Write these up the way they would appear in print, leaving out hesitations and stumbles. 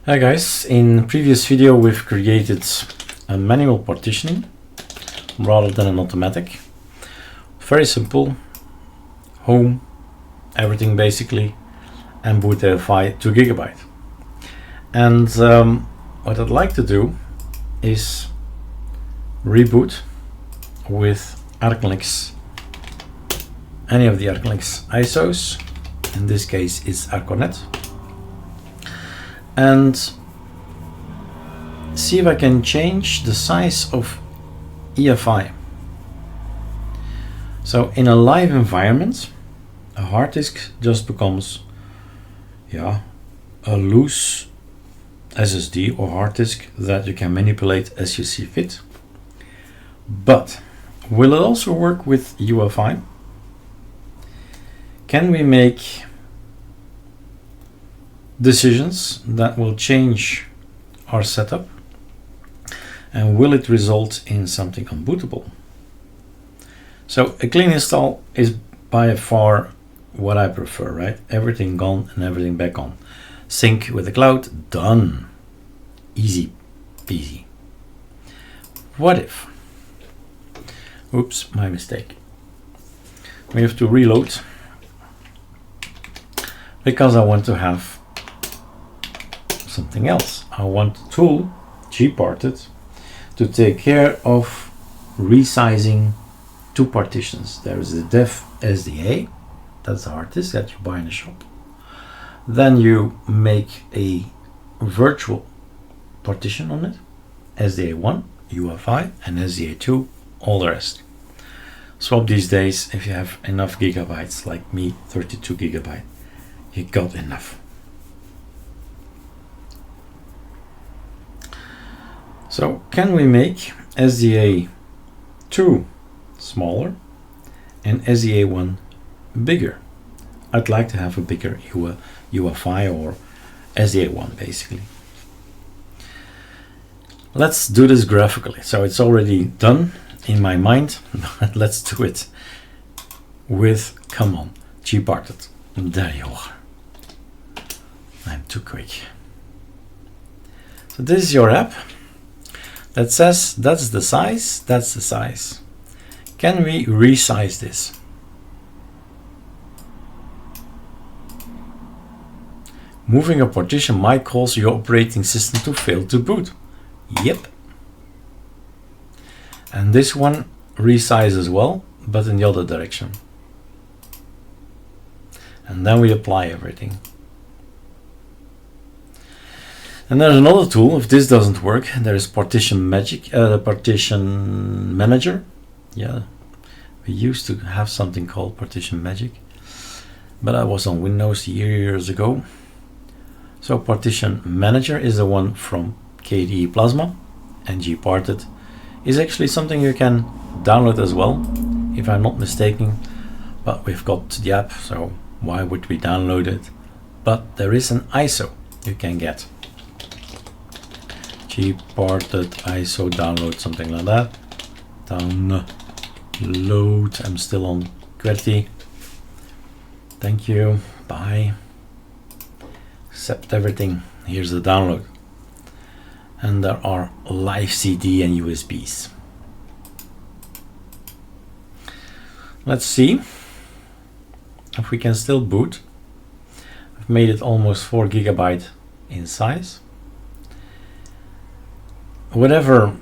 Hi guys, in previous video we've created a manual partitioning rather than an automatic. Very simple, home, everything basically, and boot AFI 2 GB. And what I'd like to do is reboot with ArcoLinux, any of the ArcoLinux ISOs. In this case it's ArcoNet. And see if I can change the size of EFI. So in a live environment, a hard disk just becomes a loose SSD or hard disk that you can manipulate as you see fit. But will it also work with UEFI? Can we make decisions that will change our setup, and will it result in something unbootable? So a clean install is by far what I prefer, right? Everything gone and everything back on. Sync with the cloud, done. Easy peasy. What if? Oops, my mistake. We have to reload because I want to have something else. I want the tool gparted to take care of resizing two partitions. There is the dev SDA, that's the hard disk that you buy in the shop. Then you make a virtual partition on it, SDA1, UEFI, and SDA2, all the rest. Swap these days if you have enough gigabytes, like me, 32 GB, you got enough. So can we make SDA2 smaller and SDA1 bigger? I'd like to have a bigger UEFI or SDA1 basically. Let's do this graphically. So it's already done in my mind, but let's do it with, come on, gparted. There you are. I'm too quick. So this is your app that says that's the size, that's the size. Can we resize this? Moving a partition might cause your operating system to fail to boot. Yep. And this one resize as well, but in the other direction. And then we apply everything. And there's another tool. If this doesn't work, there is partition manager. Yeah, we used to have something called partition magic, but I was on Windows years ago. So partition manager is the one from KDE Plasma, and gparted is actually something you can download as well, if I'm not mistaken. But we've got the app, so why would we download it? But there is an ISO you can get. Gparted ISO download, something like that. Download. I'm still on QWERTY. Thank you. Bye. Accept everything. Here's the download. And there are livedvd and USBs. Let's see if we can still boot. I've made it almost 4 GB in size. Whatever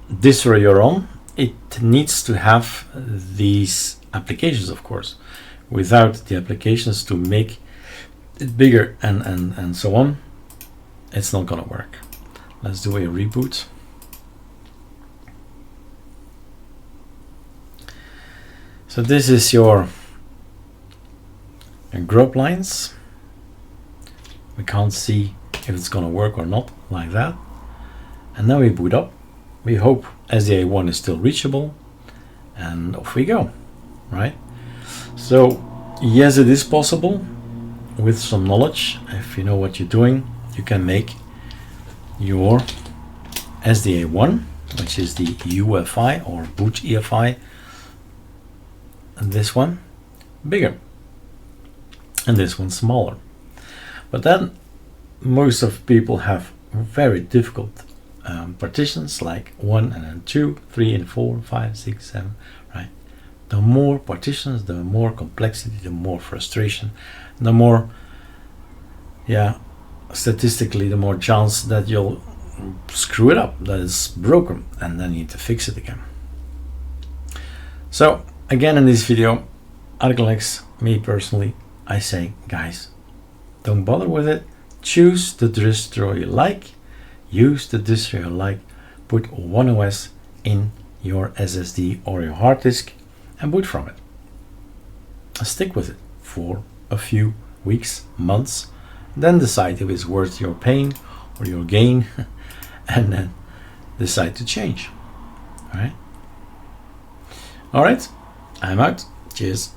distro you're on, it needs to have these applications, of course. Without the applications to make it bigger and so on, it's not gonna work. Let's do a reboot. So this is your group lines. We can't see if it's gonna work or not, like that. And now we boot up. We hope SDA1 is still reachable, and off we go, right? So yes, it is possible. With some knowledge, if you know what you're doing, you can make your SDA1, which is the UEFI or boot EFI, and this one bigger and this one smaller. But then most of people have very difficult partitions like 1 and then 2, 3 and 4, 5, 6, 7, right? The more partitions, the more complexity, the more frustration, the more, yeah, statistically, the more chance that you'll screw it up, that it's broken, and then you need to fix it again. So again, in this video, ArcoLinux, me personally, I say, guys, don't bother with it. Choose the distro you like, use the distro you like, put One OS in your SSD or your hard disk and boot from it. Stick with it for a few weeks, months, then decide if it's worth your pain or your gain, and then decide to change. All right, I'm out. Cheers.